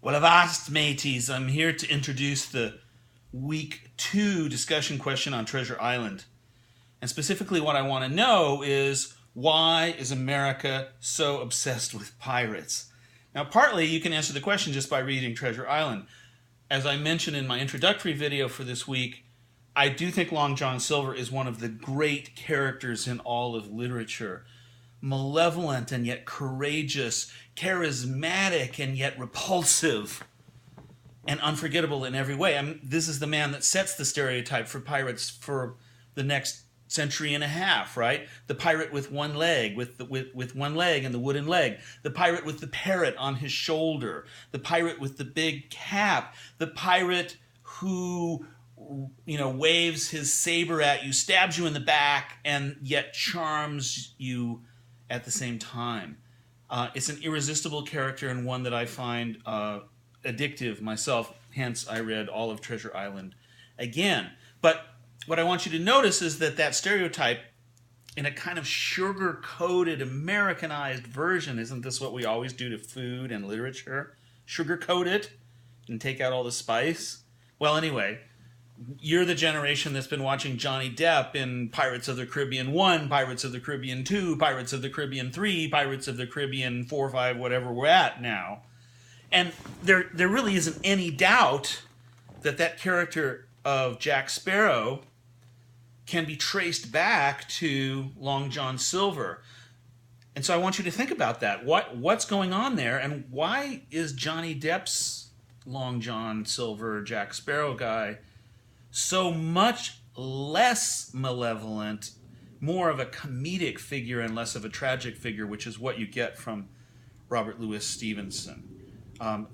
Well, avast, mateys. I'm here to introduce the week 2 discussion question on Treasure Island. And specifically what I want to know is, why is America so obsessed with pirates? Now, partly you can answer the question just by reading Treasure Island. As I mentioned in my introductory video for this week, I do think Long John Silver is one of the great characters in all of literature. Malevolent and yet courageous, charismatic and yet repulsive, and unforgettable in every way. I mean, this is the man that sets the stereotype for pirates for the next century and a half, right? The pirate with one leg, with one leg and the wooden leg. The pirate with the parrot on his shoulder. The pirate with the big cap. The pirate who, waves his saber at you, stabs you in the back, and yet charms you at the same time. It's an irresistible character and one that I find addictive myself. Hence, I read all of Treasure Island again. But what I want you to notice is that stereotype, in a kind of sugar-coated, Americanized version, isn't this what we always do to food and literature? Sugar-coat it and take out all the spice? Well, anyway, you're the generation that's been watching Johnny Depp in Pirates of the Caribbean 1, Pirates of the Caribbean 2, Pirates of the Caribbean 3, Pirates of the Caribbean 4, 5, whatever we're at now. And there really isn't any doubt that character of Jack Sparrow can be traced back to Long John Silver. And so I want you to think about that. What's going on there, and why is Johnny Depp's Long John Silver, Jack Sparrow guy so much less malevolent, more of a comedic figure and less of a tragic figure, which is what you get from Robert Louis Stevenson?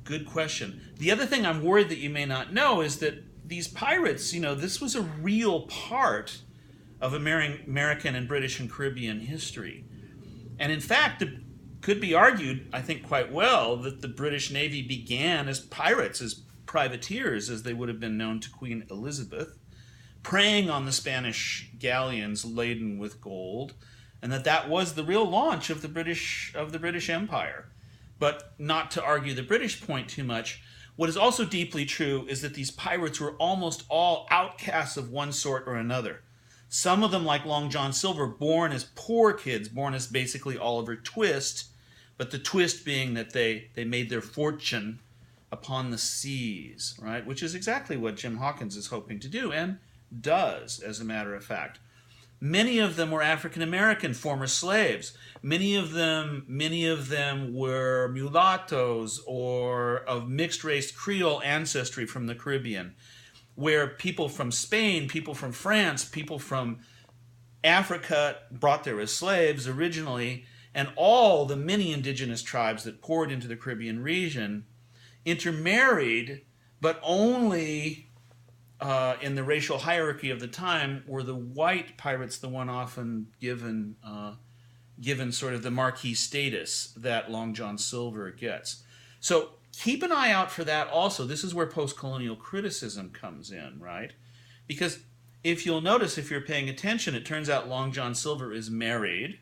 Good question. The other thing I'm worried that you may not know is that these pirates, this was a real part of American and British and Caribbean history. And in fact, it could be argued, I think quite well, that the British Navy began as pirates, as privateers, as they would have been known to Queen Elizabeth, preying on the Spanish galleons laden with gold, and that was the real launch of the British Empire. But not to argue the British point too much, what is also deeply true is that these pirates were almost all outcasts of one sort or another. Some of them, like Long John Silver, born as poor kids, born as basically Oliver Twist, but the twist being that they made their fortune upon the seas, right? Which is exactly what Jim Hawkins is hoping to do, and does, as a matter of fact. Many of them were African American, former slaves. Many of them were mulattoes or of mixed race Creole ancestry from the Caribbean, where people from Spain, people from France, people from Africa brought there as slaves originally, and all the many indigenous tribes that poured into the Caribbean region intermarried, but only in the racial hierarchy of the time were the white pirates the one often given sort of the marquis status that Long John Silver gets. So keep an eye out for that also. This is where post-colonial criticism comes in, right? Because if you'll notice, if you're paying attention, it turns out Long John Silver is married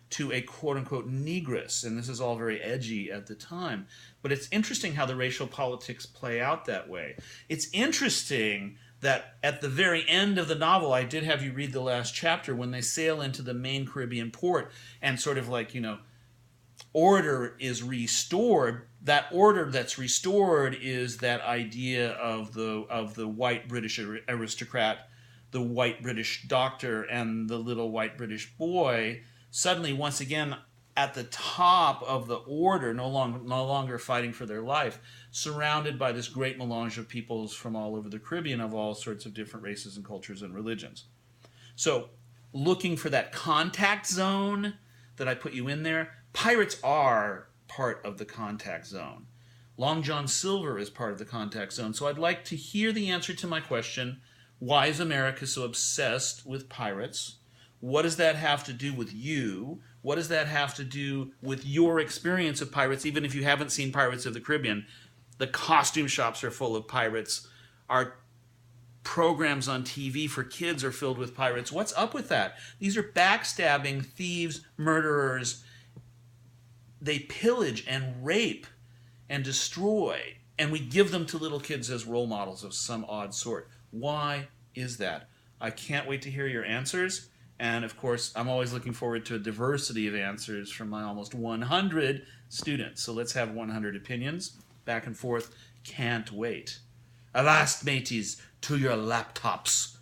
to a quote-unquote negress, and this is all very edgy at the time. But it's interesting how the racial politics play out that way. It's interesting that at the very end of the novel, I did have you read the last chapter, when they sail into the main Caribbean port and sort of like, order is restored. That order that's restored is that idea of the white British aristocrat, the white British doctor, and the little white British boy, suddenly once again at the top of the order, no longer fighting for their life, surrounded by this great melange of peoples from all over the Caribbean of all sorts of different races and cultures and religions. So looking for that contact zone that I put you in there, pirates are part of the contact zone. Long John Silver is part of the contact zone. So I'd like to hear the answer to my question, why is America so obsessed with pirates? What does that have to do with you? What does that have to do with your experience of pirates, even if you haven't seen Pirates of the Caribbean? The costume shops are full of pirates. Our programs on TV for kids are filled with pirates. What's up with that? These are backstabbing thieves, murderers. They pillage and rape and destroy. and we give them to little kids as role models of some odd sort. Why is that? I can't wait to hear your answers. And of course, I'm always looking forward to a diversity of answers from my almost 100 students. So let's have 100 opinions back and forth. Can't wait. Avast, mateys, to your laptops.